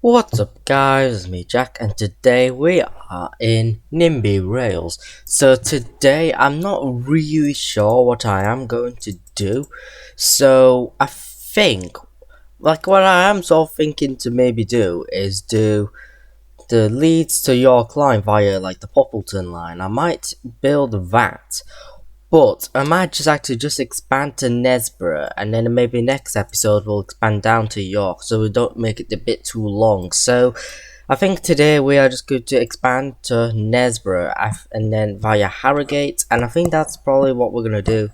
What's up guys, it's me Jack and today we are in Nimby Rails. So today I'm not really sure what I am going to do. So I think, what I am sort of thinking to maybe do is do the Leeds to York line via like the Poppleton line. I might build that. But I might just expand to Nesborough, and then maybe next episode we'll expand down to York, so we don't make it a bit too long. So I think today we are just going to expand to Nesborough, and then via Harrogate, and I think that's probably what we're gonna do.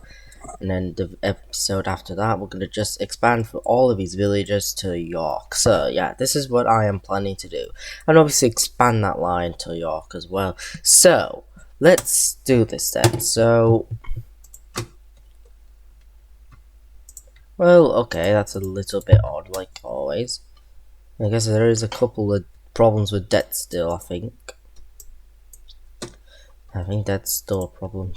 And then the episode after that, we're gonna just expand for all of these villages to York. So yeah, this is what I am planning to do, and obviously expand that line to York as well. So let's do this then. So. Well, okay, that's a little bit odd, like always. I guess there is a couple of problems with debt still, I think. I think that's still a problem.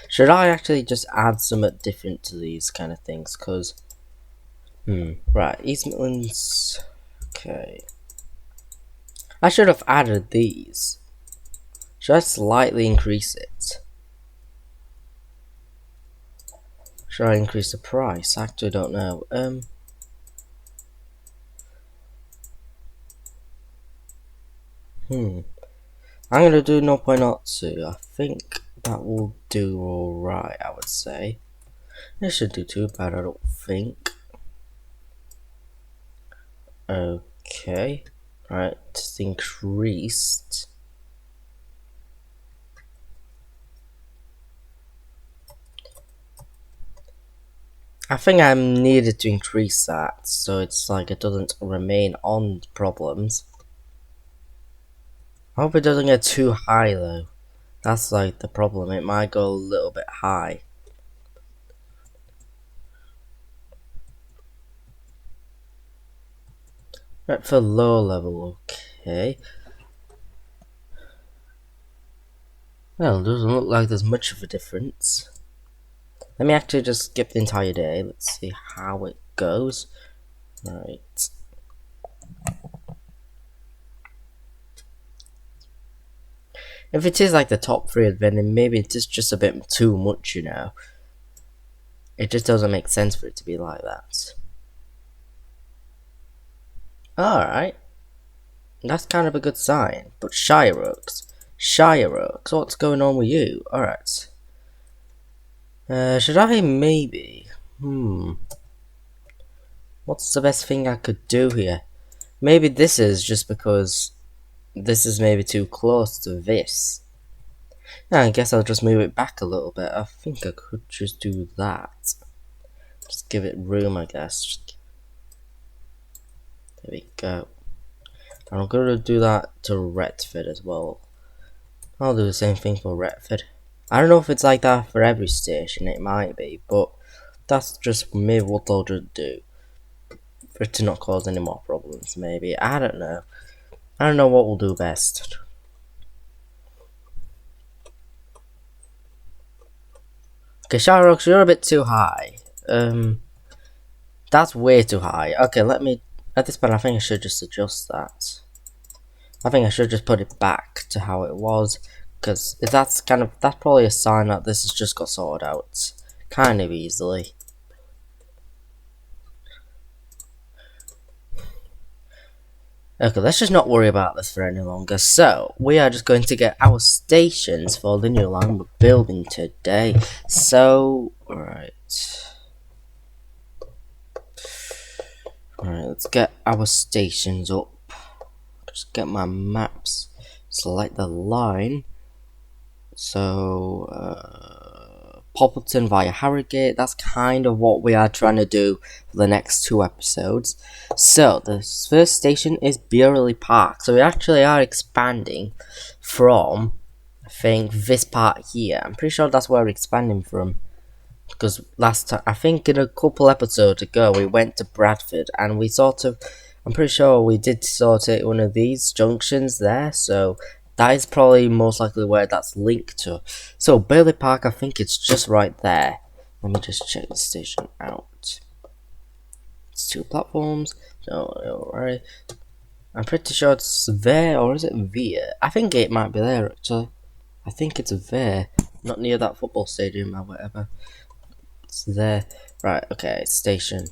Should I actually just add something different to these kind of things? Because, right, East Midlands, okay. I should have added these. Should I slightly increase it? Should I increase the price? I actually don't know. I'm gonna do 0.02. I think that will do alright, I would say. It should do too bad, I don't think. Okay. Right, it's increased. I think I needed to increase that so it's like it doesn't remain on problems. I hope it doesn't get too high though. That's like the problem. It might go a little bit high. Right, for low level, okay. Well, it doesn't look like there's much of a difference. Let me actually just skip the entire day. Let's see how it goes. Right. If it is like the top 3, then maybe it is just a bit too much, you know. It just doesn't make sense for it to be like that. Alright. That's kind of a good sign. But Shire Oaks, what's going on with you? Alright. Should I maybe? What's the best thing I could do here? Maybe this is just because this is maybe too close to this. Yeah, I guess I'll just move it back a little bit. I think I could just do that. Just give it room, I guess. There we go. And I'm gonna do that to Retford as well. I'll do the same thing for Retford. I don't know if it's like that for every station, it might be, but that's just maybe what they'll just do. For it to not cause any more problems, maybe. I don't know. I don't know what we'll do best. Okay, Shyrox, you're a bit too high. That's way too high. Okay, let me... At this point, I think I should just adjust that. I think I should just put it back to how it was. Because if that's that's probably a sign that this has just got sorted out. Kind of easily. Okay, let's just not worry about this for any longer. So, we are just going to get our stations for the new line we're building today. So, alright. Alright, let's get our stations up. Just get my maps. Select the line. So, Poppleton via Harrogate. That's kind of what we are trying to do for the next 2 episodes. So, the first station is Burley Park. So, we actually are expanding from, I think, this part here. I'm pretty sure that's where we're expanding from. Because last time, I think in a couple episodes ago, we went to Bradford and we sort of, I'm pretty sure we did sort of one of these junctions there. So, that is probably most likely where that's linked to. So, Burley Park, I think it's just right there. Let me just check the station out. It's 2 platforms. So alright. I'm pretty sure it's there, or is it via? I think it might be there actually. I think it's there, not near that football stadium or whatever. It's there. Right, okay, station.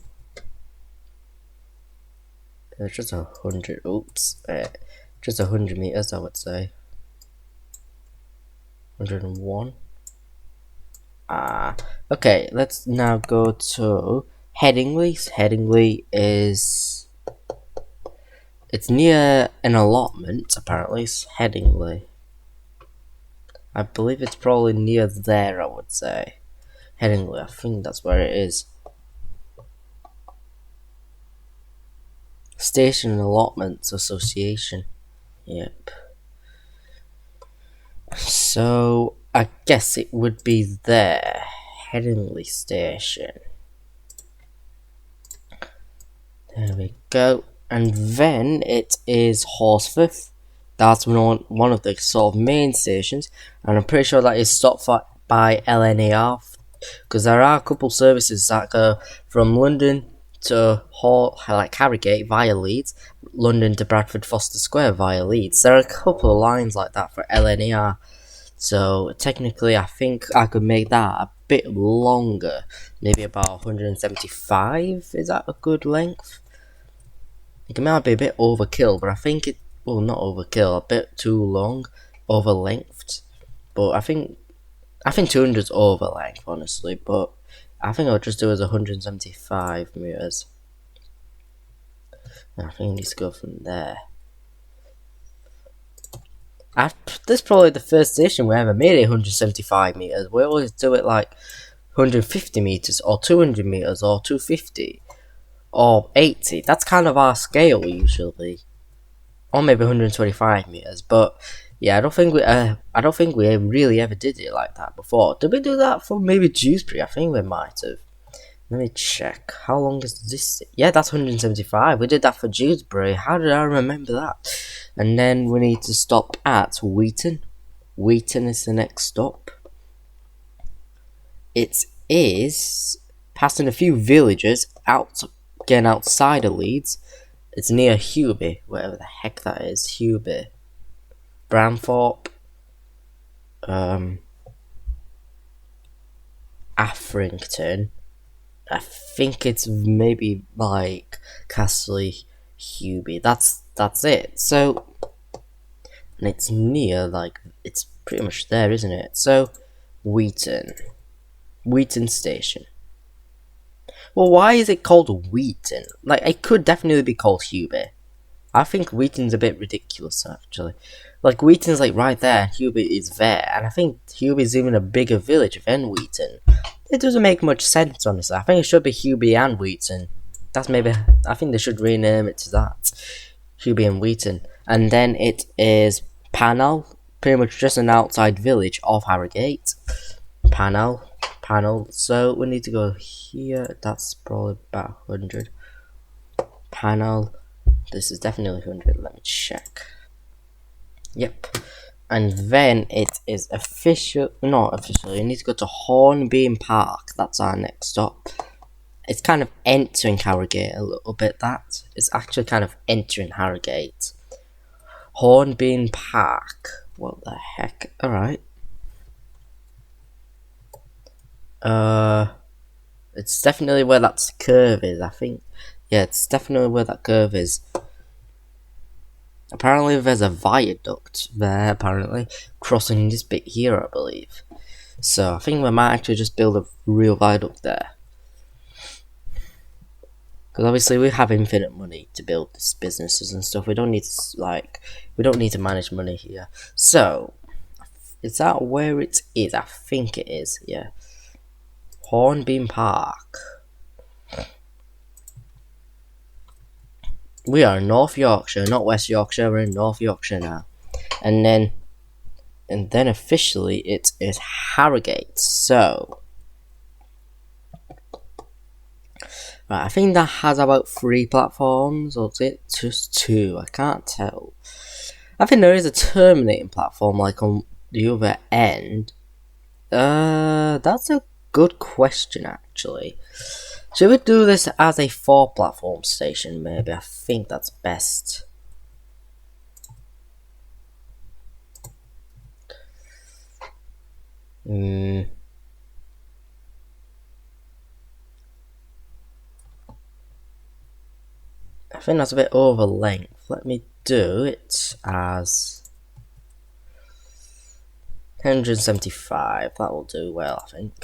It's just 100, oops. Just 100 meters, I would say. 101. Okay, let's now go to Headingley. Headingley is... It's near an allotment, apparently. It's Headingley. I believe it's probably near there, I would say. Headingley, I think that's where it is. Station Allotments Association. Yep. So, I guess it would be there. Headingley Station. There we go. And then it is Horsforth. That's one of the sort of main stations. And I'm pretty sure that is stopped by LNER. Because there are a couple services that go from London to Harrogate via Leeds, London to Bradford Foster Square via Leeds. There are a couple of lines like that for LNER. So technically I think I could make that a bit longer. Maybe about 175, is that a good length? It might be a bit overkill, but I think it, well, not overkill, a bit too long, over lengthed. But I think 200 is over length, honestly, but I think I'll just do it as 175 meters. And I think I need to go from there. This is probably the first station we ever made it 175 meters. We always do it like 150 meters, or 200 meters, or 250, or 80. That's kind of our scale usually, or maybe 125 meters. But yeah, I don't think we really ever did it like that before. Did we do that for maybe Dewsbury? I think we might have. Let me check. How long is this? Yeah, that's 175. We did that for Dewsbury. How did I remember that? And then we need to stop at Wheaton. Wheaton is the next stop. It is passing a few villages getting outside of Leeds. It's near Hewby, whatever the heck that is. Hewby. Bramthorpe. Affrington. I think it's maybe like Castle Hewby. That's it. So, and it's near, like, it's pretty much there, isn't it? So, Wheaton Station. Well, why is it called Wheaton? Like, it could definitely be called Hewby. I think Wheaton's a bit ridiculous, actually. Like, Wheaton's like right there, and Hewby is there, and I think Hewby's even a bigger village than Wheaton. It doesn't make much sense, honestly. I think it should be Hewby and Wheaton. I think they should rename it to that. Hewby and Wheaton. And then it is Panel, pretty much just an outside village of Harrogate. Panel. So we need to go here. That's probably about 100. Panel. This is definitely 100. Let me check. Yep. And then it is not official. You need to go to Hornbeam Park. That's our next stop. It's kind of entering Harrogate a little bit, that. It's actually kind of entering Harrogate. Hornbeam Park. What the heck? Alright. It's definitely where that curve is, I think. Yeah, it's definitely where that curve is. Apparently there's a viaduct there, apparently, crossing this bit here, I believe. So I think we might actually just build a real viaduct there. Because obviously we have infinite money to build these businesses and stuff. We don't need to manage money here. So, is that where it is? I think it is, yeah. Hornbeam Park. We are in North Yorkshire, not West Yorkshire. We're in North Yorkshire now. And then officially it is Harrogate. So, right, I think that has about 3 platforms, or is it just 2? I can't tell. I think there is a terminating platform, like on the other end. That's a good question, actually. Should we do this as a 4-platform station, maybe? I think that's best. I think that's a bit over length. Let me do it as 175. That will do well, I think.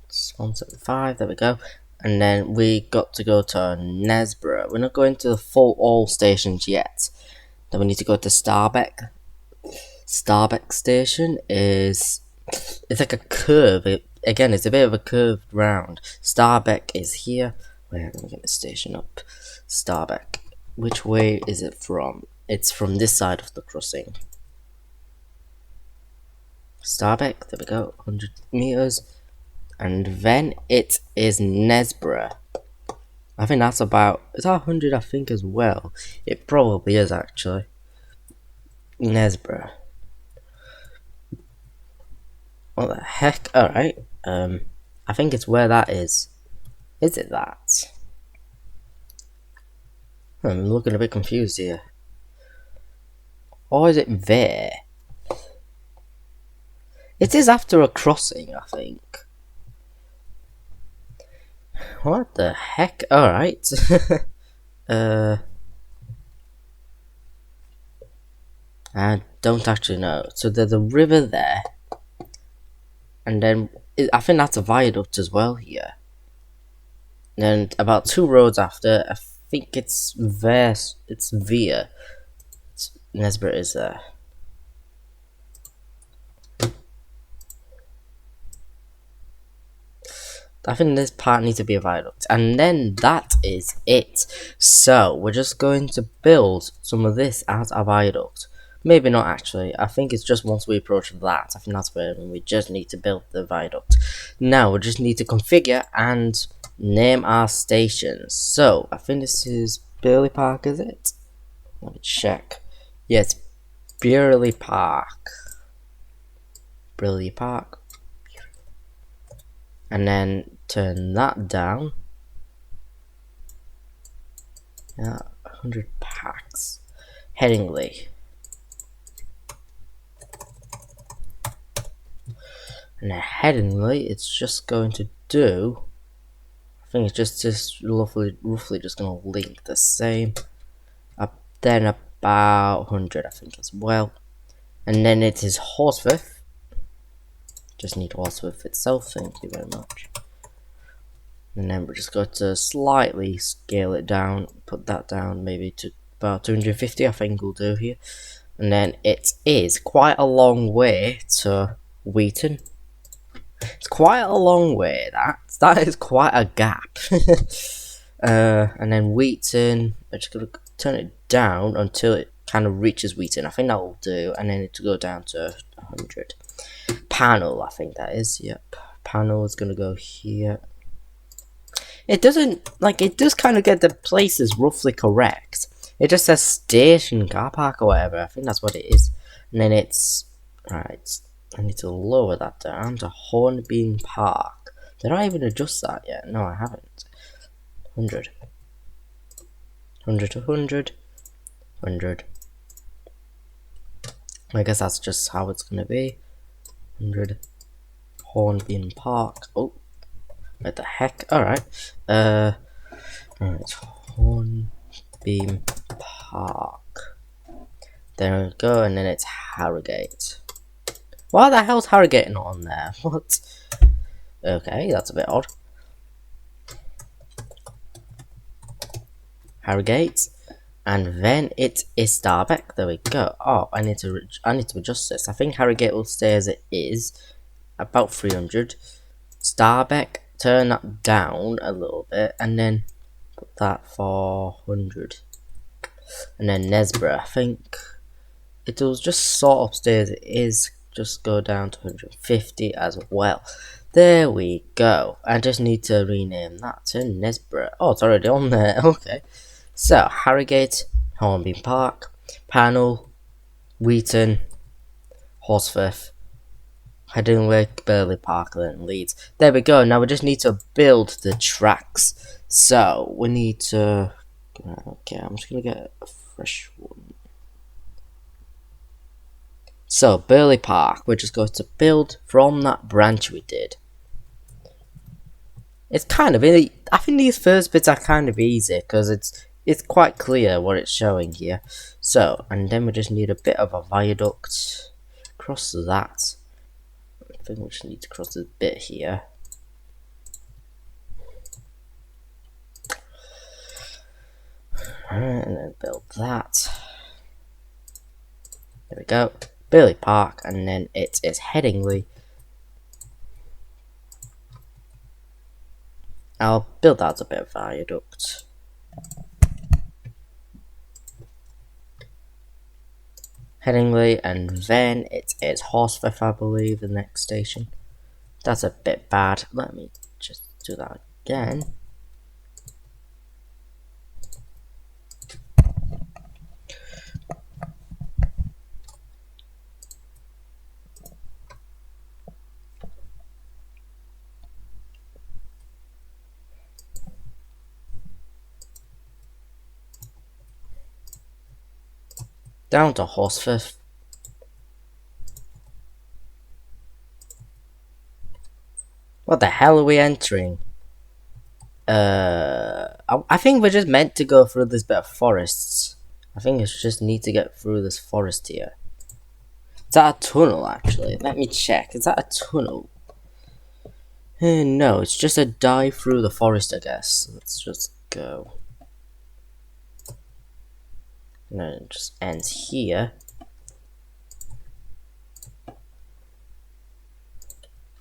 It's 175, there we go. And then we got to go to Nesborough. We're not going to the full all stations yet. Then we need to go to Starbeck. Starbeck station it's like a curve. Again, it's a bit of a curved round. Starbeck is here. Wait, let me get the station up. Starbeck. Which way is it from? It's from this side of the crossing. Starbeck, there we go, 100 meters. And then it is Nesborough. I think that's about, is that 100 I think as well? It probably is actually. Nesborough. What the heck? Alright. I think it's where that is. Is it that? I'm looking a bit confused here. Or is it there? It is after a crossing, I think. What the heck? Alright. I don't actually know. So there's a river there. And then, I think that's a viaduct as well here. And about 2 roads after, I think it's there. It's via. Nesborough is there. I think this part needs to be a viaduct. And then that is it. So, we're just going to build some of this as a viaduct. Maybe not actually. I think it's just once we approach that. I think that's where we just need to build the viaduct. Now, we just need to configure and name our stations. So, I think this is Burley Park, is it? Let me check. Yes, Burley Park. Burley Park. And then turn that down. Yeah, 100 packs. Headingley. And then Headingley, it's just going to do, I think it's just roughly just going to link the same. Up then about 100, I think, as well. And then it is Horsforth. Just need Horsforth itself, thank you very much. And then we're just going to slightly scale it down, put that down maybe to about 250, I think we'll do here. And then it is quite a long way to Wheaton. It's quite a long way, that is quite a gap. And then Wheaton, I'm just going to turn it down until it kind of reaches Wheaton. I think that will do, and then to go down to 100. Panel, I think that is, yep. Panel is going to go here. It doesn't, like, it does kind of get the places roughly correct. It just says station car park or whatever. I think that's what it is. And then it's, right, I need to lower that down to Hornbeam Park. Did I even adjust that yet? No, I haven't. 100. 100 to 100. 100. I guess that's just how it's going to be. 100. Hornbeam Park. Oh. What the heck? Alright. Alright. Hornbeam Park. There we go. And then it's Harrogate. Why the hell's Harrogate not on there? What? Okay, that's a bit odd. Harrogate. And then it is Starbeck. There we go. Oh, I need to adjust this. I think Harrogate will stay as it is. About 300. Starbeck, turn that down a little bit. And then put that for 100. And then Nesborough, I think it will just sort of stay as it is. Just go down to 150 as well. There we go. I just need to rename that to Nesborough. Oh, it's already on there. Okay. So, Harrogate, Hornbeam Park, Panel, Wheaton, Horsforth, Headingley, Burley Park, and Leeds. There we go. Now we just need to build the tracks. So we need to. Okay, I'm just gonna get a fresh one. So Burley Park, we're just going to build from that branch we did. It's kind of easy. I think these first bits are kind of easy because it's quite clear what it's showing here. So, and then we just need a bit of a viaduct across that. I think we just need to cross this bit here. And then build that. There we go. Burley Park, and then it is Headingley. I'll build out a bit of viaduct. Headingley, and then it is Horsforth, I believe, the next station. That's a bit bad. Let me just do that again. Down to Horsforth. What the hell are we entering? I think we're just meant to go through this bit of forests. I think it's just need to get through this forest here. Is that a tunnel, actually? Let me check. Is that a tunnel? No, it's just a dive through the forest, I guess. Let's just go. And then it just ends here.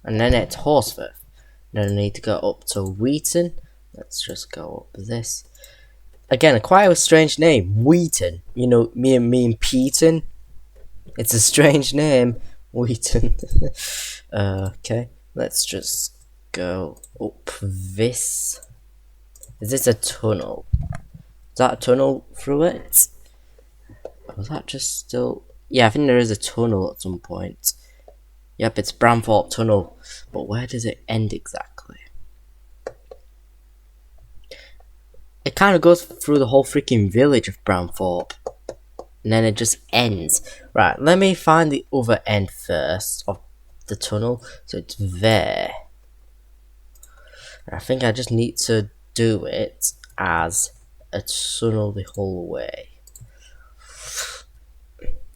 And then it's Horsforth. Then I need to go up to Wheaton. Let's just go up this. Again, quite a strange name, Wheaton. You know, me and Peaton. It's a strange name, Wheaton. Okay, let's just go up this. Is this a tunnel? Is that a tunnel through it? Or was that just still? Yeah, I think there is a tunnel at some point. Yep, it's Bramthorpe Tunnel. But where does it end exactly? It kind of goes through the whole freaking village of Bramthorpe. And then it just ends. Right, let me find the other end first of the tunnel. So it's there. And I think I just need to do it as a tunnel the whole way.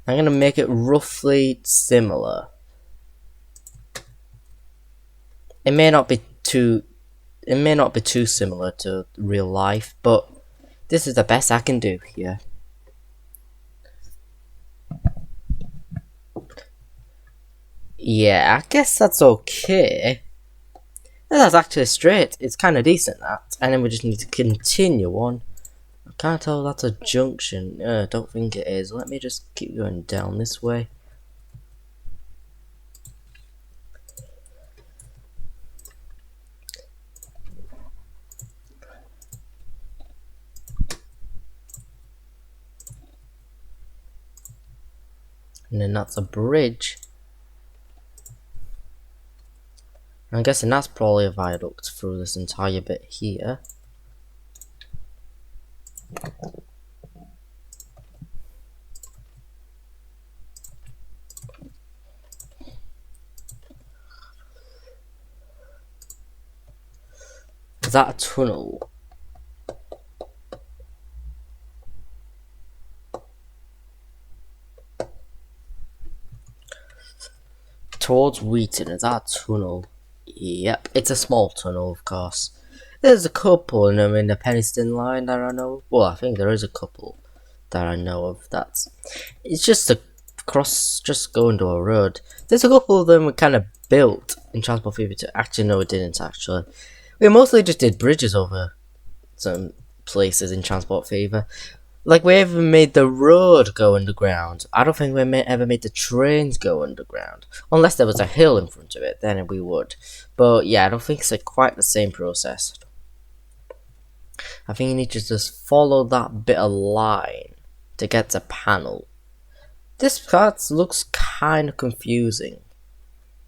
I'm going to make it roughly similar. It may not be too similar to real life, but this is the best I can do here. Yeah, I guess that's okay. That's actually straight. It's kind of decent, that. And then we just need to continue on. I can't tell if that's a junction. I don't think it is. Let me just keep going down this way. And then that's a bridge. I'm guessing that's probably a viaduct through this entire bit here. Is that a tunnel? Towards Wheaton, is that a tunnel? Yep, it's a small tunnel, of course. There's a couple in the Penistone line that I know. Well, I think there is a couple that I know of. It's just a cross, just going to a road. There's a couple of them we kind of built in Transport Fever 2. Actually, no, we didn't. Actually, we mostly just did bridges over some places in Transport Fever. Like, we ever made the road go underground. I don't think we ever made the trains go underground. Unless there was a hill in front of it, then we would. But yeah, I don't think it's quite the same process. I think you need to just follow that bit of line to get to panel. This part looks kind of confusing.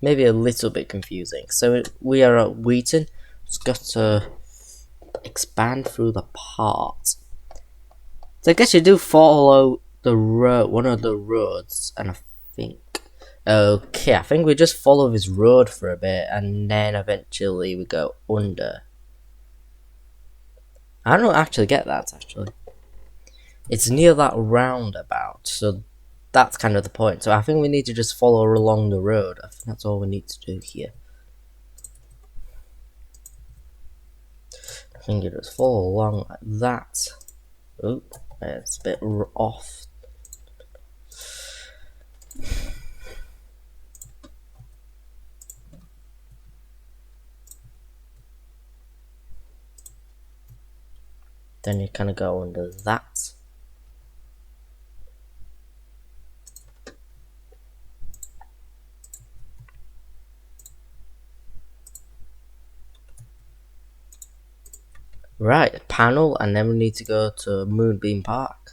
Maybe a little bit confusing. So we are at Wheaton. Just got to expand through the part. So I guess you do follow the road, one of the roads, and I think. Okay, I think we just follow this road for a bit, and then eventually we go under. I don't actually get that, actually. It's near that roundabout, so that's kind of the point. So I think we need to just follow along the road. I think that's all we need to do here. I think you just follow along like that. Oh, it's a bit off. Then you kind of go under that. Right, panel, and then we need to go to Moonbeam Park.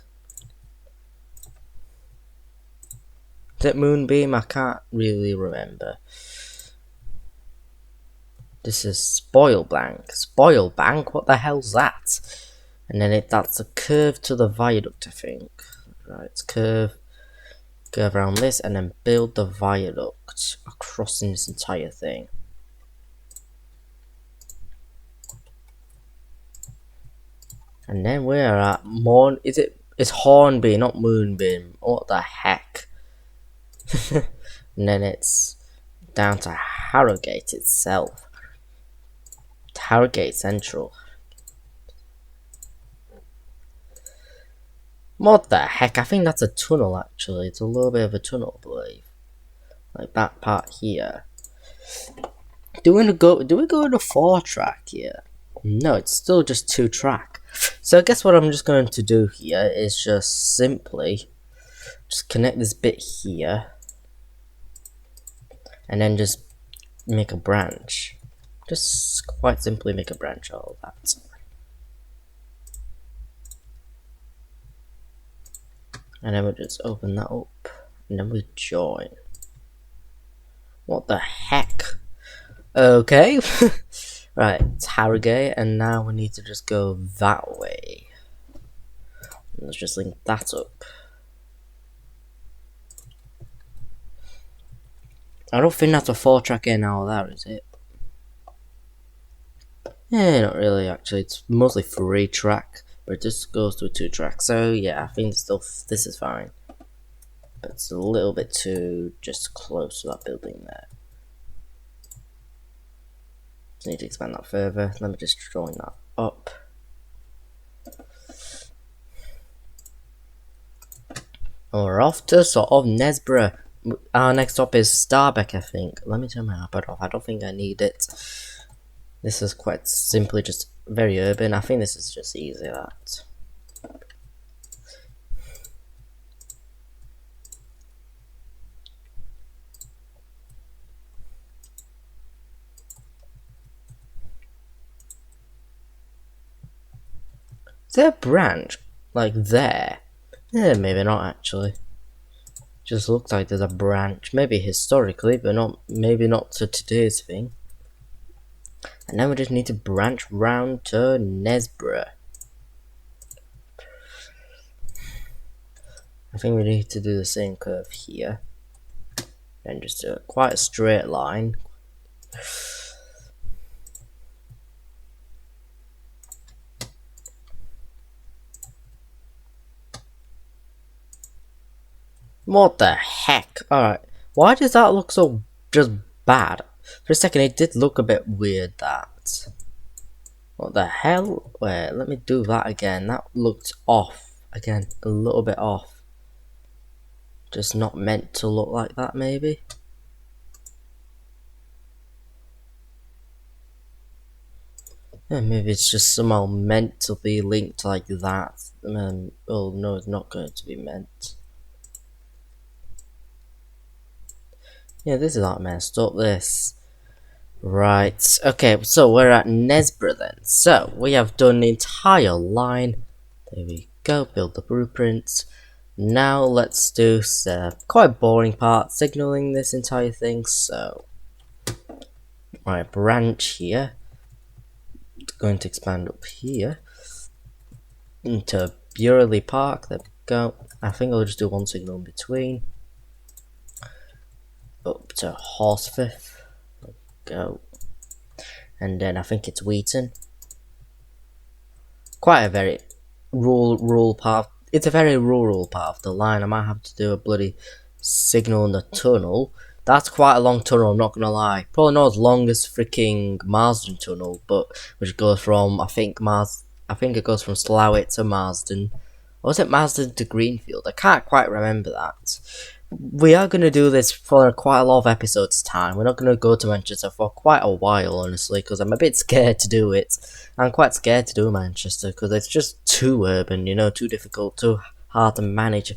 Is it Moonbeam? I can't really remember. This is Spoil Bank. Spoil Bank? What the hell's that? And then that's a curve to the viaduct, I think. Right, curve around this, and then build the viaduct across this entire thing. And then we're at it's Hornby, not Moonbeam. What the heck? And then it's down to Harrogate itself. Harrogate Central. What the heck? I think that's a tunnel actually. It's a little bit of a tunnel, I believe. Like that part here. Do we go to 4-track here? No, it's still just 2-track. So I guess what I'm just going to do here is just simply connect this bit here. And then just make a branch. Just quite simply make a branch out of that. And then we'll just open that up. And then we join. What the heck? Okay. Right, it's Harrogate, and now we need to just go that way. Let's just link that up. I don't think that's a 4-track in now, that is it? Yeah, not really actually. It's mostly 3-track, but it just goes to a 2-track. So yeah, I think this is fine. But it's a little bit too just close to that building there. Just need to expand that further. Let me just join that up. And we're off to sort of Nesborough. Our next stop is Starbeck, I think. Let me turn my iPad off. I don't think I need it. This is quite simply just very urban. I think this is just easy, that. Is there a branch? Like there? Yeah, maybe not actually. Just looks like there's a branch. Maybe historically, but maybe not to today's thing. And then we just need to branch round to Nesborough. I think we need to do the same curve here. And just do quite a straight line. What the heck? Alright. Why does that look so just bad? For a second it did look a bit weird, that. What the hell? Wait, let me do that again. That looked off. Again, a little bit off. Just not meant to look like that, maybe? Yeah, maybe it's just somehow meant to be linked like that. Oh no, it's not going to be meant. Yeah, this is not messed up, this. Right, okay, so we're at Nesborough then. So, we have done the entire line. There we go, build the blueprints. Now let's do some quite boring part, signaling this entire thing. So, right, branch here. Going to expand up here into Burley Park. There we go. I think I'll just do one signal in between. Up to Horsefifth. There we go. And then I think it's Wheaton. Quite a very rural part. It's a very rural part of the line. I might have to do a bloody signal in the tunnel. That's quite a long tunnel, I'm not gonna lie. Probably not as long as freaking Marsden tunnel, but which goes from I think it goes from Slough to Marsden. Or was it Marsden to Greenfield? I can't quite remember that. We are going to do this for quite a lot of episodes time. We're not going to go to Manchester for quite a while, honestly, because I'm a bit scared to do it. I'm quite scared to do Manchester because it's just too urban, you know, too difficult, too hard to manage.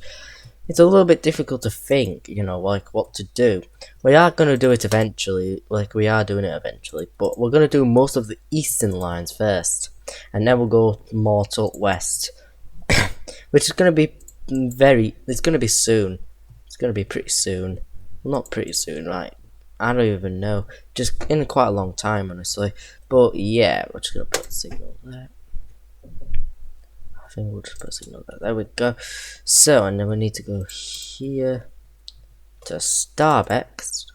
It's a little bit difficult to think, you know, like what to do. We are going to do it eventually, like we are doing it eventually, but we're going to do most of the eastern lines first, and then we'll go more to west, which is going to be it's going to be soon. It's going to be pretty soon. Well, not pretty soon, right? I don't even know. Just in quite a long time, honestly. But yeah, we're just going to put a signal there. I think we'll just put a signal there. There we go. So, and then we need to go here to Starbucks.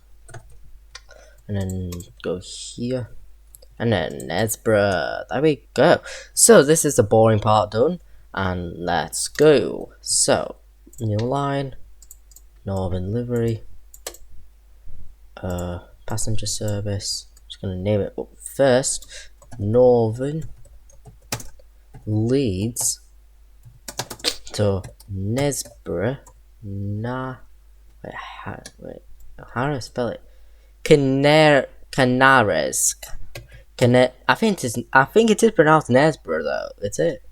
And then go here. And then Nesborough. There we go. So, this is the boring part done. And let's go. So, new line. Northern livery, passenger service. Just gonna name it up first. Northern leads to Nesborough. Wait, how do I spell it? Canares. I think it is pronounced Nesborough though. It's it.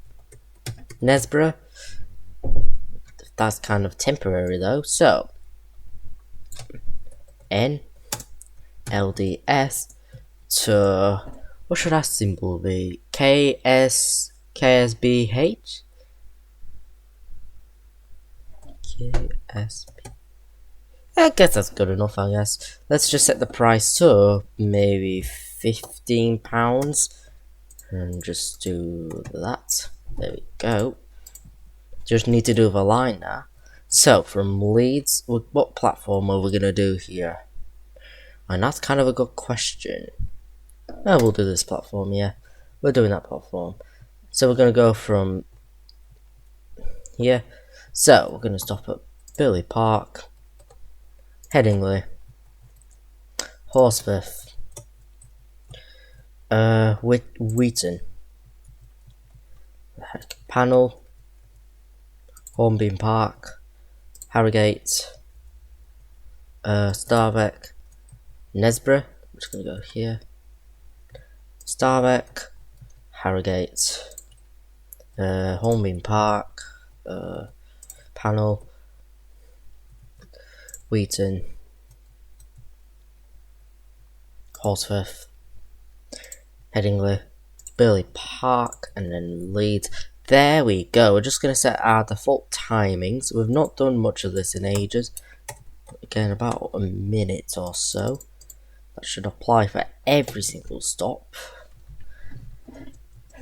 Nesborough. That's kind of temporary though. So N LDS to what should our symbol be? KSBH? KSB. I guess that's good enough, I guess. Let's just set the price to maybe £15 and just do that. There we go. Just need to do the line now. So from Leeds, what platform are we gonna do here? And that's kind of a good question. Oh, we'll do this platform, yeah. We're doing that platform. So we're gonna go from here. So we're gonna stop at Burley Park, Headingley, Horsefifth, Wheaton, Panel, Hornbeam Park, Harrogate, Starbeck, Nesborough. I'm just gonna go here. Starbeck, Harrogate, Hornbeam Park, Panel, Wheaton, Horsefifth, Headingley, Burley Park, and then Leeds. There we go. We're just going to set our default timings. We've not done much of this in ages. Again, about a minute or so. That should apply for every single stop.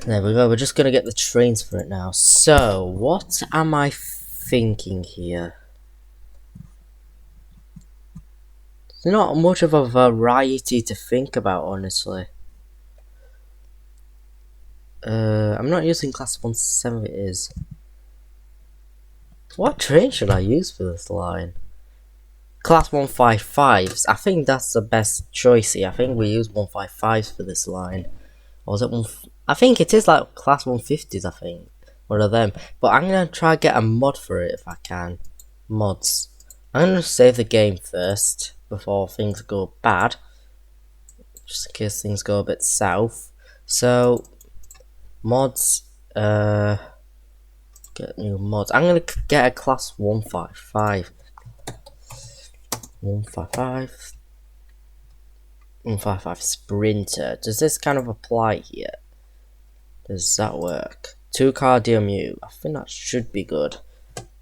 There we go. We're just going to get the trains for it now. So, what am I thinking here? There's not much of a variety to think about, honestly. I'm not using class 17, it is. What train should I use for this line? Class 155s. I think that's the best choice here. I think we use 155s for this line. Or is it I think it is like class 150s, I think. One of them. But I'm going to try to get a mod for it if I can. Mods. I'm going to save the game first before things go bad. Just in case things go a bit south. So, mods, get new mods. I'm gonna get a class 155. 155 Sprinter. Does this kind of apply here? Does that work? 2-car DMU. I think that should be good.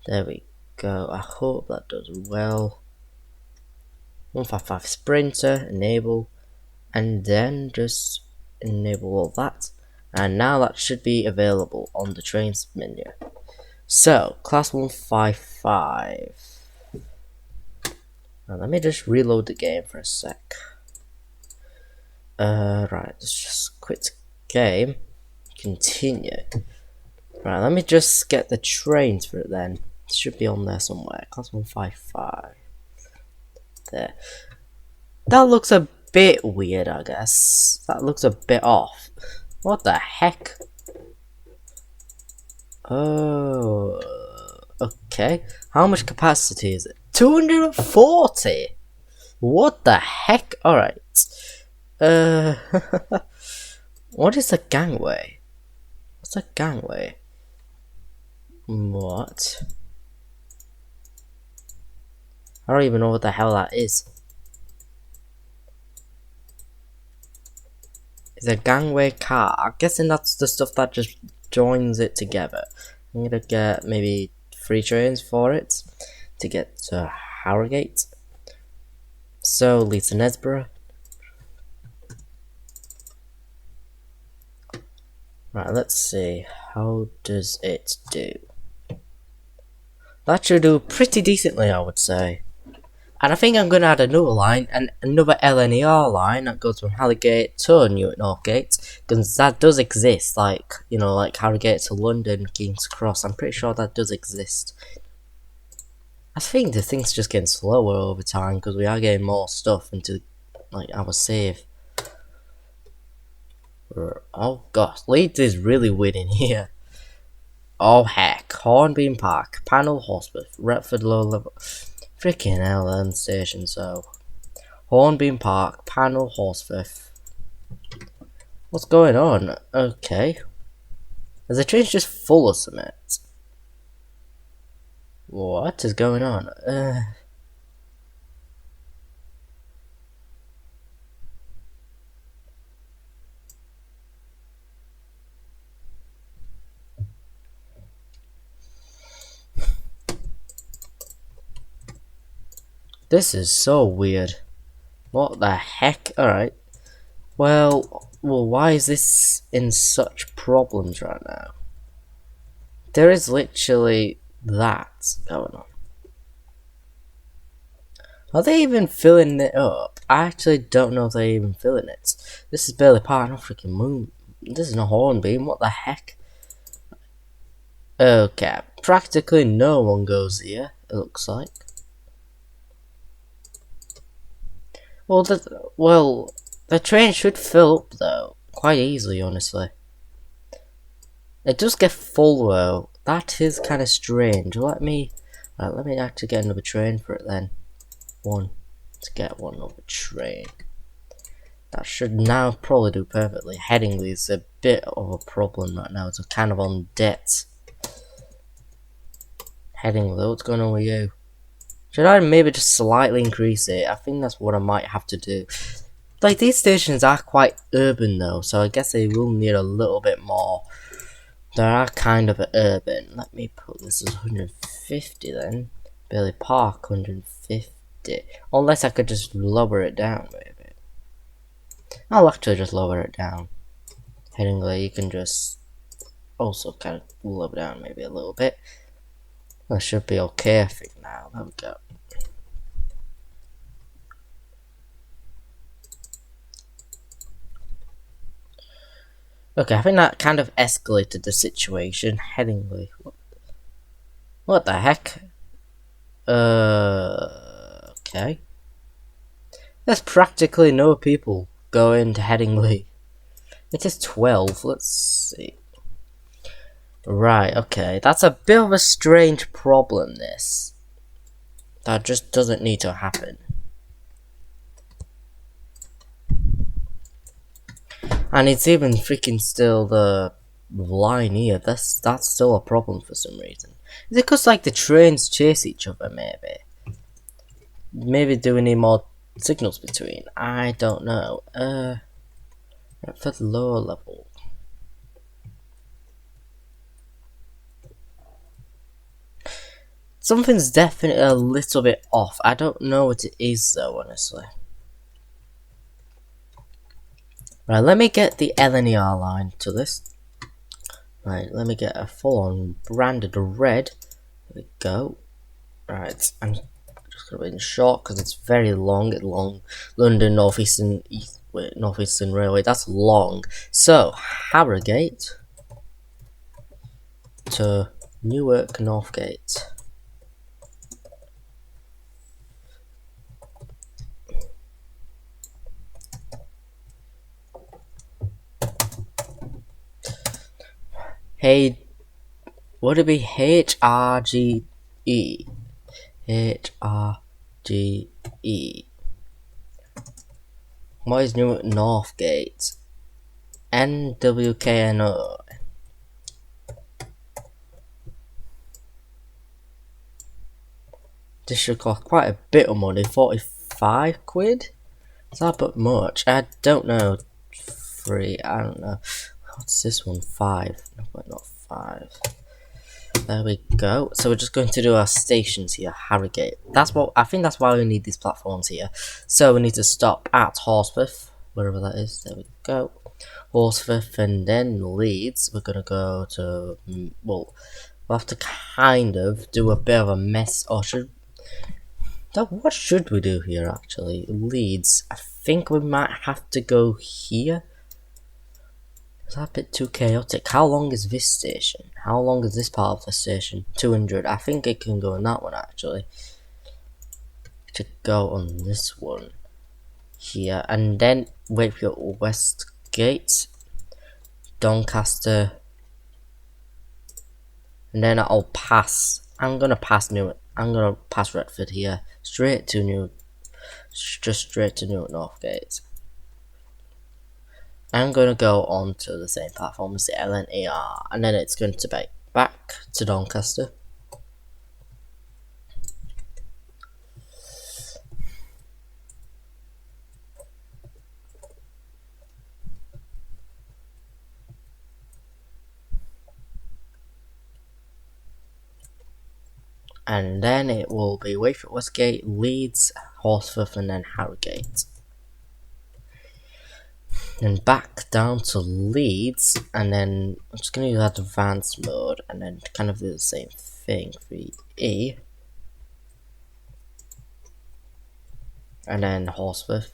There we go. I hope that does well. 155 Sprinter, enable, and then just enable all that. And now that should be available on the trains menu. So, class 155. Now let me just reload the game for a sec. Right, let's just quit game. Continue. Right, let me just get the trains for it then. It should be on there somewhere. Class 155. There. That looks a bit weird, I guess. That looks a bit off. What the heck? Oh, okay. How much capacity is it? 240? What the heck? Alright. What is a gangway? What's a gangway? What? I don't even know what the hell that is. It's a gangway car. I'm guessing that's the stuff that just joins it together. I'm gonna get maybe 3 trains for it to get to Harrogate. So, leads to Nesborough. Right, let's see. How does it do? That should do pretty decently, I would say. And I think I'm going to add another line, and another LNER line that goes from Harrogate to Newark Northgate, because that does exist, like, you know, like Harrogate to London, King's Cross. I'm pretty sure that does exist. I think the thing's just getting slower over time, because we are getting more stuff into, like, our save. Oh gosh, Leeds is really weird in here. Oh heck, Hornbeam Park, Panel Hospital, Retford Low Level. Freaking hell, then station. So, Hornbeam Park, Panel Horsforth. What's going on? Okay. Is the train just full of cement? What is going on? This is so weird. What the heck? Alright. Well, why is this in such problems right now? There is literally that going on. Are they even filling it up? I actually don't know if they're even filling it. This is barely part of a freaking moon. This is no Hornbeam. What the heck? Okay, practically no one goes here, it looks like. Well, the train should fill up though, quite easily, honestly. It does get full though. That is kind of strange. Let me actually get another train for it then. To get one other train. That should now probably do perfectly. Headingley is a bit of a problem right now. It's kind of on debt. Headingley, what's going on with you? Should I maybe just slightly increase it? I think that's what I might have to do. Like, these stations are quite urban though, so I guess they will need a little bit more. They are kind of urban. Let me put this as 150 then. Bailey Park, 150. Unless I could just lower it down, maybe. I'll actually just lower it down. Headingley, you can just also kind of lower down maybe a little bit. That should be okay, I think now. There we go. Okay, I think that kind of escalated the situation. Headingley. What the heck? Okay. There's practically no people going to Headingley. It is 12, let's see. Right, okay. That's a bit of a strange problem, this. That just doesn't need to happen. And it's even freaking still the line here. That's still a problem for some reason. Is it because like the trains chase each other, maybe? Maybe do we need more signals between? I don't know. For the lower level. It's Something's definitely a little bit off. I don't know what it is though, honestly. Right, let me get the LNER line to this. Right, let me get a full-on branded red. There we go. Right, I'm just gonna wait in short because it's very long. London Northeastern Northeastern Railway. That's long. So Harrogate to Newark Northgate. Hey, would it be HRGE? HRGE. What is Newark Northgate? NWKNO. This should cost quite a bit of money. 45 quid? Is that a bit much? I don't know. 3, I don't know. What's this one? 5. No, not 5. There we go. So we're just going to do our stations here. Harrogate. I think that's why we need these platforms here. So we need to stop at Horsforth, wherever that is. There we go. Horsforth, and then Leeds. We're gonna go to we'll have to kind of do a bit of a mess. Or what should we do here actually? Leeds. I think we might have to go here. Is that a bit too chaotic? How long is this station? How long is this part of the station? 200. I think it can go on that one actually. To go on this one here, and then wait for your Westgate, Doncaster, and then I'll pass. I'm gonna pass Retford here, straight to Newark Northgate. I'm gonna go on to the same platform as the LNER, and then it's going to be back to Doncaster. And then it will be Wayford Westgate, Leeds, Horsforth, and then Harrogate. And back down to Leeds, and then I'm just going to use advanced mode, and then kind of do the same thing for E. And then Horsforth.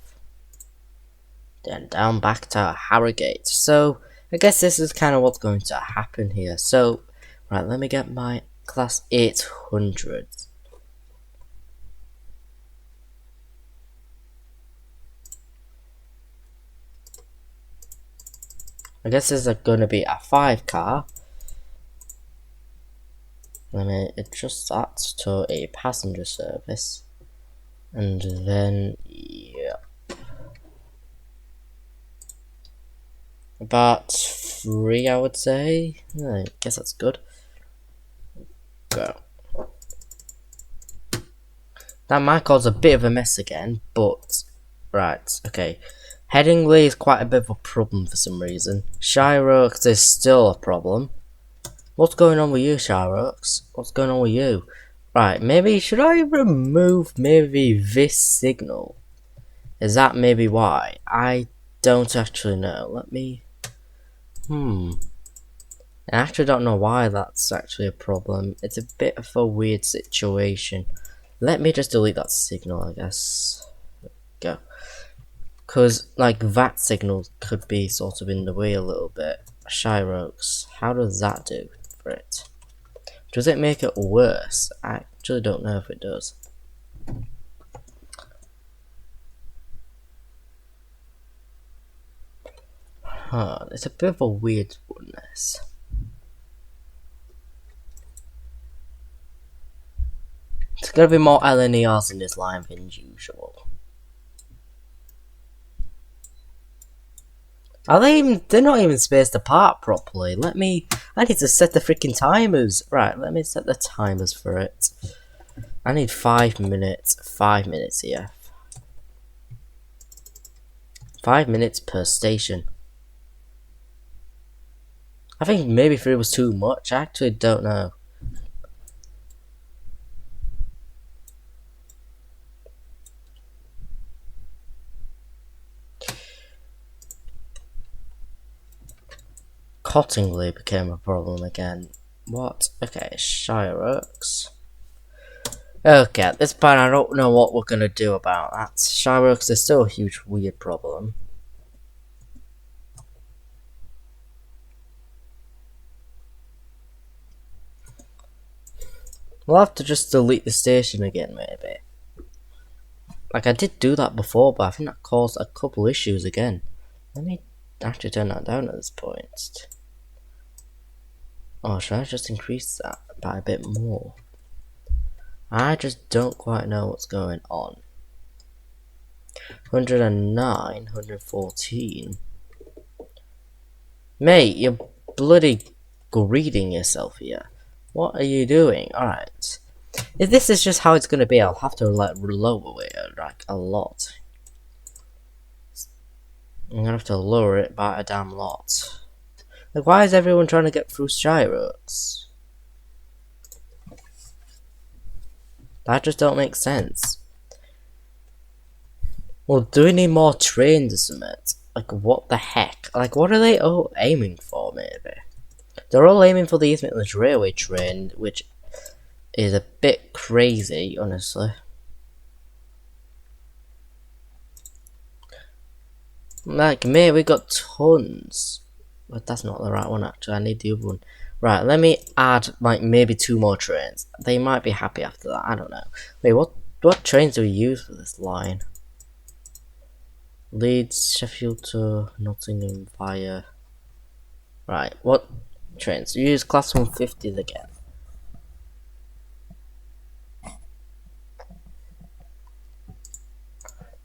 Then down back to Harrogate. So I guess this is kind of what's going to happen here. So, right, let me get my class 800. I guess this is going to be a 5 car. Let me adjust that to a passenger service. And then, yeah. About 3, I would say. I guess that's good. Go. That might cause a bit of a mess again, but right, okay. Headingley is quite a bit of a problem for some reason. Shyroaks is still a problem. What's going on with you, Shyroaks? What's going on with you? Right, maybe should I remove maybe this signal? Is that maybe why? I don't actually know. Let me I actually don't know why that's actually a problem. It's a bit of a weird situation. Let me just delete that signal, I guess. Go. Because, like, that signal could be sort of in the way a little bit. Shyroaks, how does that do for it? Does it make it worse? I actually don't know if it does. It's a bit of a weird one, this. There's gonna be more LNERs in this line than usual. They're not even spaced apart properly. I need to set the freaking timers. Right, let me set the timers for it. I need 5 minutes. 5 minutes here. 5 minutes per station. I think maybe 3 was too much. I actually don't know. Cottingley became a problem again. What? Okay, Shire Oaks. Okay, at this point I don't know what we're gonna do about that. Shire Oaks is still a huge weird problem. We'll have to just delete the station again, maybe. Like, I did do that before, but I think that caused a couple issues again. Let me actually turn that down at this point. Oh, should I just increase that by a bit more? I just don't quite know what's going on. 109, 114. Mate, you're bloody greeting yourself here. What are you doing? Alright. If this is just how it's gonna be, I'll have to lower it like a lot. I'm gonna have to lower it by a damn lot. Like, why is everyone trying to get through Shire Oaks? That just don't make sense. Well, do we need more trains or something? Like, what the heck? Like, what are they all aiming for, maybe? They're all aiming for the East Midlands Railway train, which is a bit crazy, honestly. Like, mate, we got tons. But that's not the right one, actually. I need the other one. Right, let me add, like, maybe 2 more trains. They might be happy after that. I don't know. Wait, what trains do we use for this line? Leeds, Sheffield to Nottingham via... Right, what trains? We use class 150s again.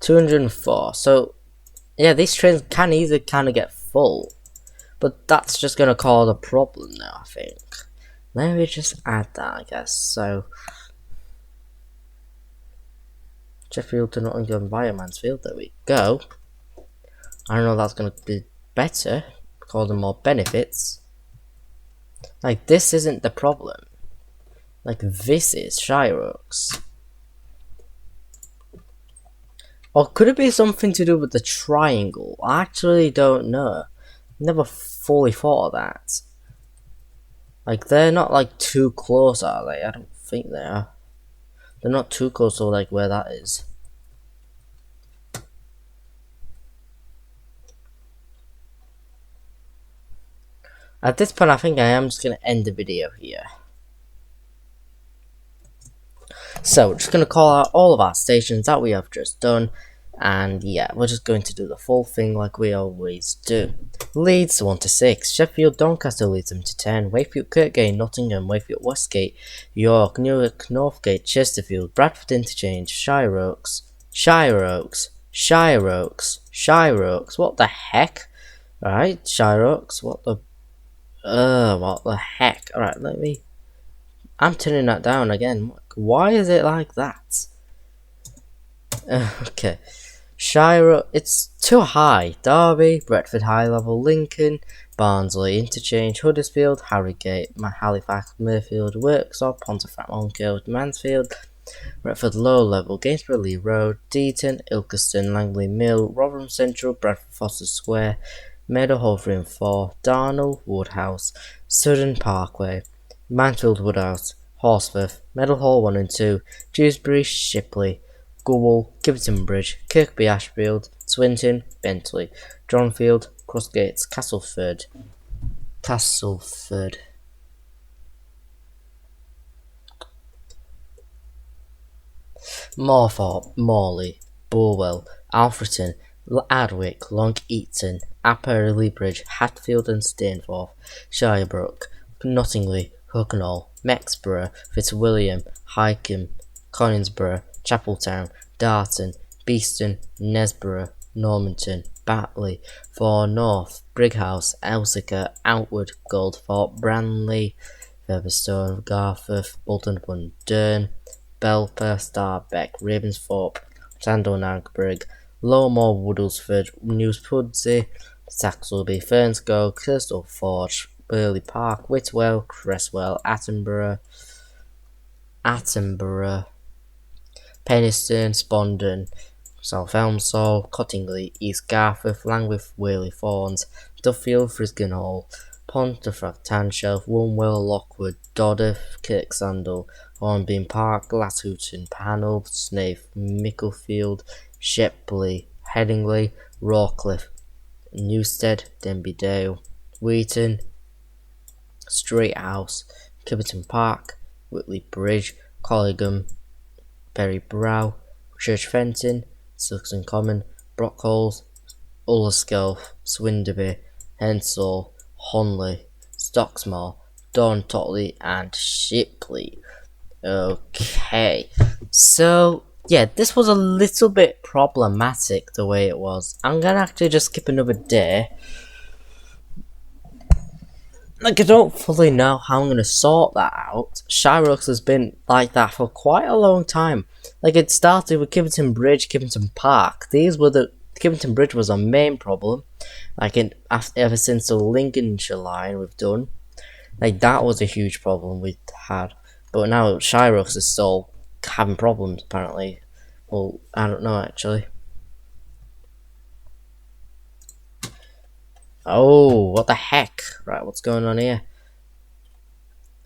$204. So, yeah, these trains can either kind of get full, but that's just gonna cause a problem now, I think. Let me just add that, I guess. So, Sheffield to Nottingham via Mansfield. There we go. I don't know if that's gonna be better, cause them more benefits. Like, this isn't the problem. Like, this is Shire Oaks. Or could it be something to do with the triangle? I actually don't know. Never fully thought of that. Like, they're not like too close, are they? I don't think they are. They're not too close to like where that is. At this point, I think I am just going to end the video here. So, we're just going to call out all of our stations that we have just done. And yeah, we're just going to do the full thing like we always do. Leeds 1 to 6, Sheffield, Doncaster, Leeds 7 to 10, Wakefield, Kirkgate, Nottingham, Wakefield, Westgate, York, Newark, Northgate, Chesterfield, Bradford Interchange, Shire Oaks, Shire Oaks, Shire Oaks, Shire Oaks. What the heck? Alright, Shire Oaks. What the heck? Alright, let me. I'm turning that down again. Why is it like that? Okay. Shire, it's too high. Derby, Bretford High Level, Lincoln, Barnsley Interchange, Huddersfield, Harrogate, Halifax, Mirfield, Worksop, Pontefract, Monkield, Mansfield, Retford Low Level, Gainsborough Lee Road, Deaton, Ilkeston, Langley Mill, Rotherham Central, Bradford Foster Square, Meadowhall 3 and 4, Darnell, Woodhouse, Sudden Parkway, Mansfield Woodhouse, Horsforth, Meadowhall 1 and 2, Dewsbury, Shipley, Goole, Kiveton Bridge, Kirkby Ashfield, Swinton, Bentley, Dronfield, Crossgates, Castleford, Morthorpe, Morley, Burwell, Alfreton, Ardwick, Long Eaton, Upper Leybridge, Hatfield and Stainforth, Shirebrook, Nottingley, Hucknall, Mexborough, Fitzwilliam, Hykeham, Coningsborough, Chapeltown, Darton, Beeston, Nesborough, Normanton, Batley, Fore North, Brighouse, Elsica, Outward, Goldthorpe, Branley, Featherstone, Garforth, Bolton-upon Dearne, Belper, Starbeck, Ravensthorpe, Sandonagbrigg, Lowmore, Woodlesford, Newspudsey, Saxelby, Fernscoe, Kirstal Forge, Burley Park, Whitwell, Cresswell, Attenborough, Penistone, Spondon, South Elmsall, Cottingley, East Garforth, Langwith, Whaley Fawns, Duffield, Friskin Hall, Pontefract, Tanshelf, Woolwell, Lockwood, Doddiff, Kirksandall, Hornbeam Park, Glasshooton, Panel, Snaith, Micklefield, Shepley, Headingley, Rawcliffe, Newstead, Denby Dale, Wheaton, Street House, Kibberton Park, Whitley Bridge, Collingham, Berry Brow, Church Fenton, Silkson Common, Brockholes, Ullerskelf, Swinderby, Hensall, Honley, Stocksmore, Dawn Totley, and Shipley. Okay, so yeah, this was a little bit problematic the way it was. I'm gonna actually just skip another day. Like, I don't fully know how I'm gonna sort that out. Shyrocks has been like that for quite a long time. Like, it started with Kibberton Bridge, Kibberton Park. Kibberton Bridge was our main problem. Like, ever since the Lincolnshire line we've done. Like, that was a huge problem we had. But now Shyrocks is still having problems, apparently. Well, I don't know, actually. Oh, what the heck? Right, what's going on here?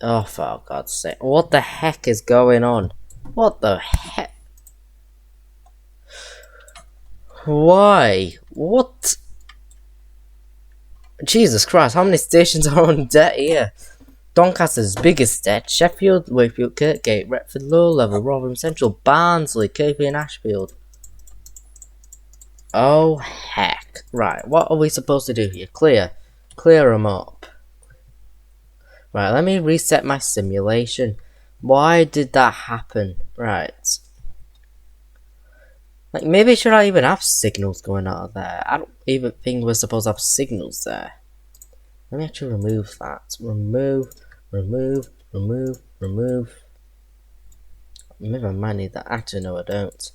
Oh, for God's sake. What the heck is going on? What the heck? Why? What? Jesus Christ, how many stations are on debt here? Doncaster's biggest debt, Sheffield, Wakefield, Kirkgate, Retford, Low Level, Rotherham Central, Barnsley, Kirkby and Ashfield. Oh, heck. Right, what are we supposed to do here? Clear them up. Right, let me reset my simulation. Why did that happen? Right. Like, maybe should I even have signals going out of there? I don't even think we're supposed to have signals there. Let me actually remove that. Remove. Maybe I might need that. Actually, no, I don't.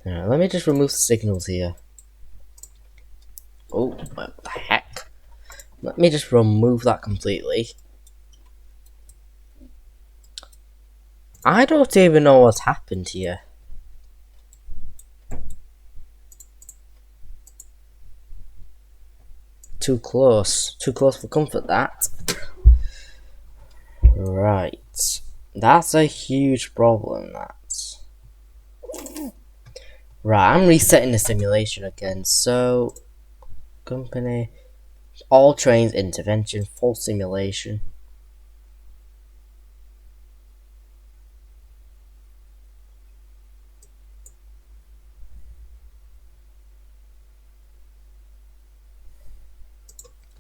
Right, let me just remove the signals here. Oh, what the heck? Let me just remove that completely. I don't even know what's happened here. Too close for comfort, that. Right. That's a huge problem, that. Right, I'm resetting the simulation again, so... Company... All trains intervention, full simulation.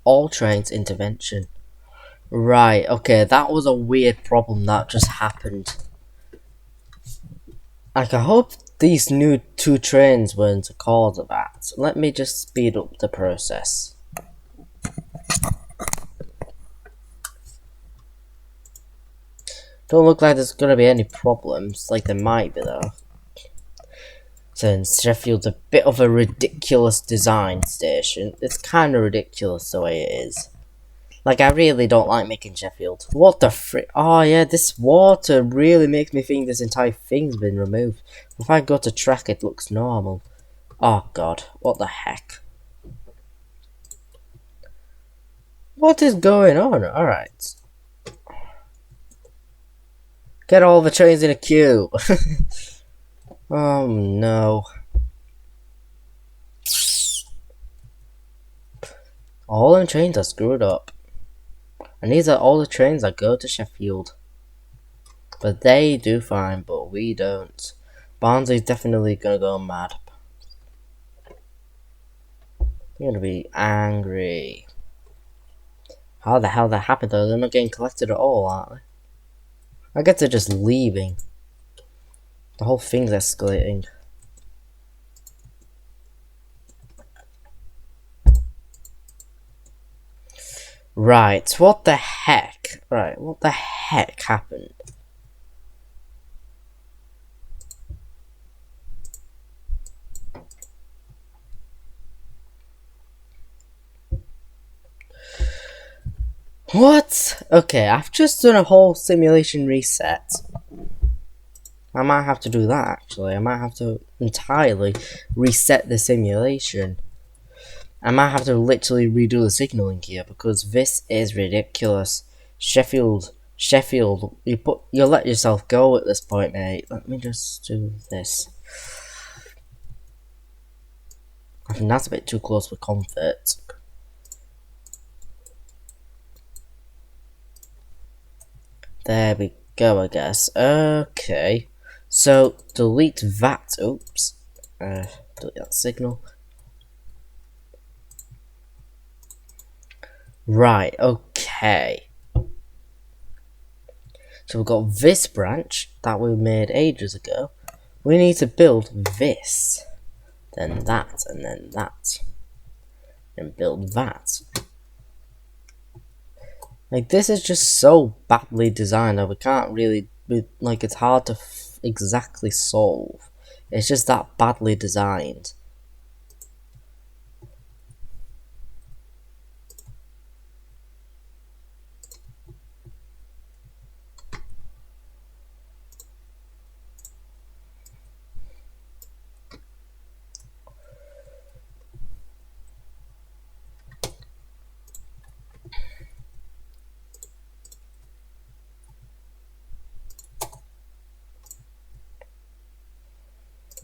All trains intervention. Right, okay, that was a weird problem that just happened. Like, I hope these new 2 trains weren't a cause of that. Let me just speed up the process. Don't look like there's gonna be any problems, like there might be though. Since Sheffield's a bit of a ridiculous design station. It's kinda ridiculous the way it is. Like, I really don't like making Sheffield. What the frick? Oh yeah, this water really makes me think this entire thing's been removed. If I go to track, it looks normal. Oh god, what the heck? What is going on? Alright. Get all the trains in a queue. Oh no. All them trains are screwed up. And these are all the trains that go to Sheffield. But they do fine, but we don't. Barnsley's definitely gonna go mad. You're gonna be angry. How the hell that happened though? They're not getting collected at all, aren't they? I guess they're just leaving. The whole thing's escalating. Right, what the heck? Right, what the heck happened? What? Okay, I've just done a whole simulation reset. I might have to do that actually. I might have to entirely reset the simulation. I might have to literally redo the signaling here because this is ridiculous. Sheffield, you let yourself go at this point, mate. Let me just do this. I think that's a bit too close for comfort. There we go, I guess. Okay. So, delete that. Oops. Delete that signal. Right, okay. So we've got this branch that we made ages ago. We need to build this. Then that, and then that. And build that. Like, this is just so badly designed that we can't really, like, it's hard to exactly solve. It's just that badly designed.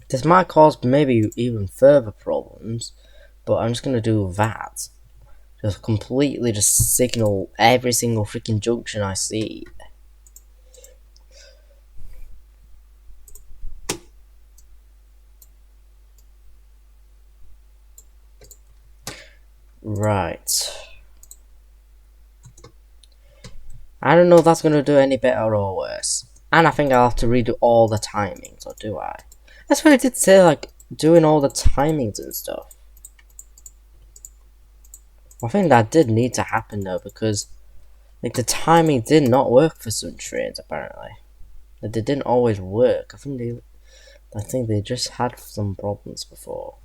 This might cause maybe even further problems, but I'm just gonna do that. Just completely just signal every single freaking junction I see. Right. I don't know if that's gonna do any better or worse. And I think I'll have to redo all the timings, or do I? That's what I did say, like, doing all the timings and stuff. I think that did need to happen though, because like the timing did not work for some trains apparently. Like, they didn't always work. I think they just had some problems before.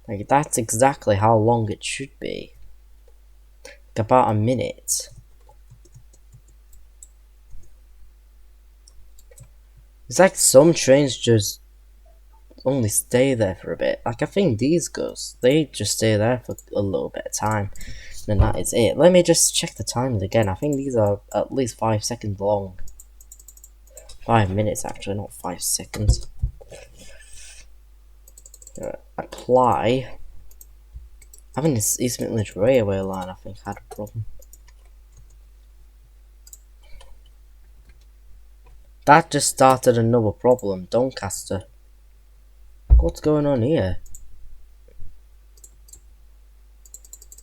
Like, that's exactly how long it should be. Like, about a minute. It's like some trains just only stay there for a bit. Like, I think these girls, they just stay there for a little bit of time. And that is it. Let me just check the times again. I think these are at least 5 seconds long. 5 minutes actually, not 5 seconds. Apply. I think this East Midlands Railway line, I think, had a problem. That just started another problem, Doncaster. What's going on here?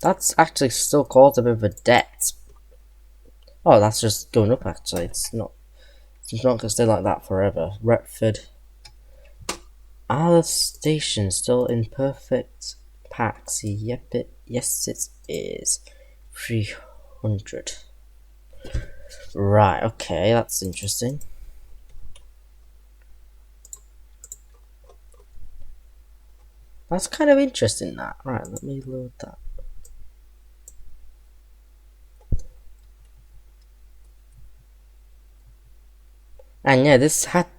That's actually still caused a bit of a debt. Oh, that's just going up actually. It's not gonna stay like that forever. Retford. Are the stations still in perfect packs? Yep, yes it is. 300. Right, okay, that's interesting. That's kind of interesting, that. Right, let me load that. And yeah,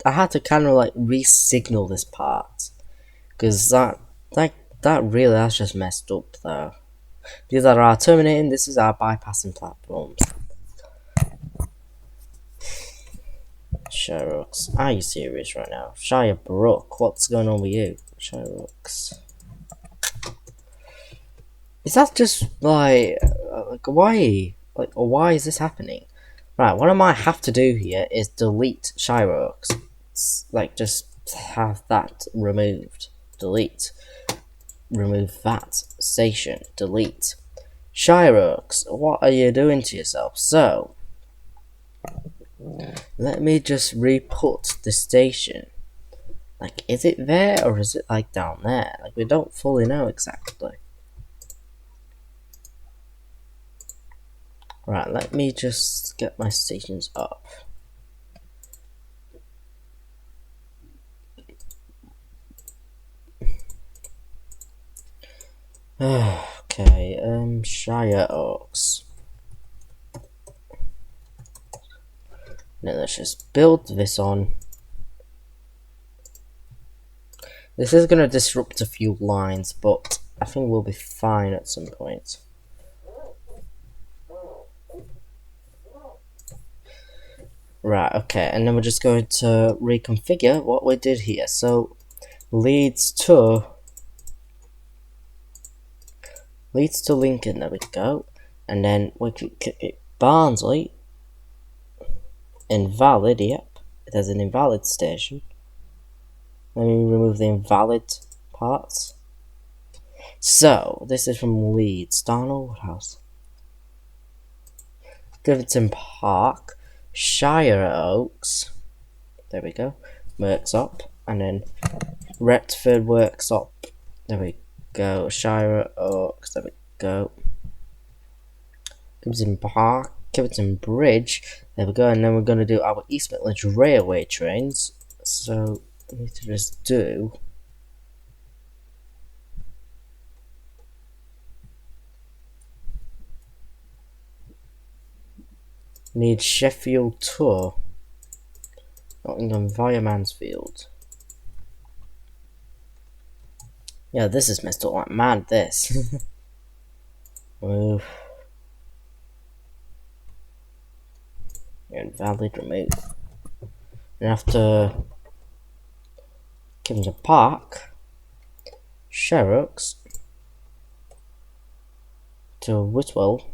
I had to kind of like re-signal this part, because that really has just messed up though. These are our terminating. This is our bypassing platforms. Shyrocks, are you serious right now? Shirebrook, what's going on with you? Shyrocks. Is that just like why? Like, why is this happening? Right, what I might have to do here is delete Shyrocks. Like, just have that removed. Delete. Remove that. Station. Delete. Shyrocks, what are you doing to yourself? So, let me just re-put the station. Like, is it there or is it like down there? Like, we don't fully know exactly. Right, let me just get my stations up. Okay, Shire Oaks. Now let's just build this on. This is gonna disrupt a few lines, but I think we'll be fine at some point. Right, okay, and then we're just going to reconfigure what we did here. So leads to Lincoln, there we go. And then we can Barnsley, invalid, yep. There's an invalid station. Let me remove the invalid parts. So, this is from Leeds, Darnell Woodhouse. Goverton Park, Shire Oaks, there we go, Worksop, and then Retford Worksop, there we go, Shire Oaks, there we go, Goverton Park, Goverton Bridge, there we go, and then we're going to do our East Midlands Railway trains. So I need to just do need Sheffield to Nottingham via Mansfield. Yeah, this is messed up like mad, this. Move. Invalid, remove. And after Kensington Park, Sherrocks to Whitwell,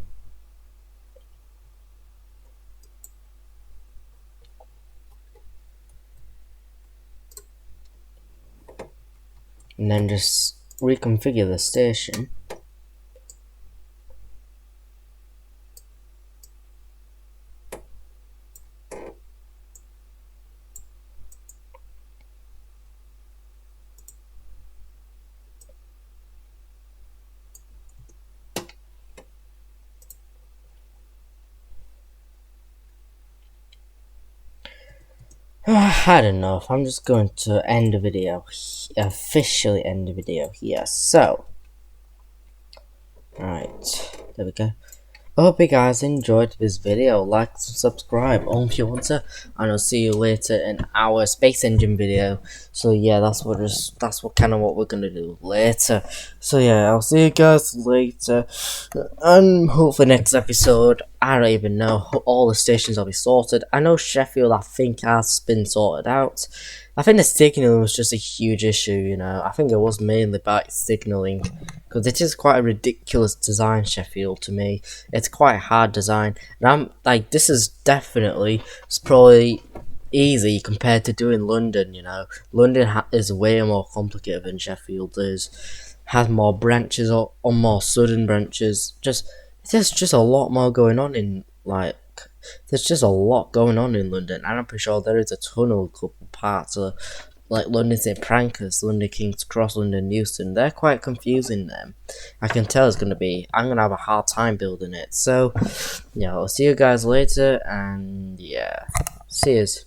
and then just reconfigure the station. I had enough. I'm just going to end the video, officially end the video here. So, right, there we go. I hope you guys enjoyed this video. Like and subscribe if you want to, and I'll see you later in our space engine video. So yeah, that's what we're gonna do later. So yeah, I'll see you guys later, and hopefully next episode. I don't even know, all the stations will be sorted. I know Sheffield, I think, has been sorted out. I think the signalling was just a huge issue, you know. I think it was mainly about signalling, because it is quite a ridiculous design, Sheffield, to me. It's quite a hard design, and I'm like, this is definitely, it's probably easy compared to doing London, you know. London is way more complicated than Sheffield is. Has more branches or more sudden branches. There's just a lot more going on in, like, there's just a lot going on in London, and I'm pretty sure there is a tunnel, couple parts of, like, London St Pancras, London King's Cross, London Euston. They're quite confusing, them. I can tell I'm gonna have a hard time building it. So yeah, I'll see you guys later, and yeah, see yous.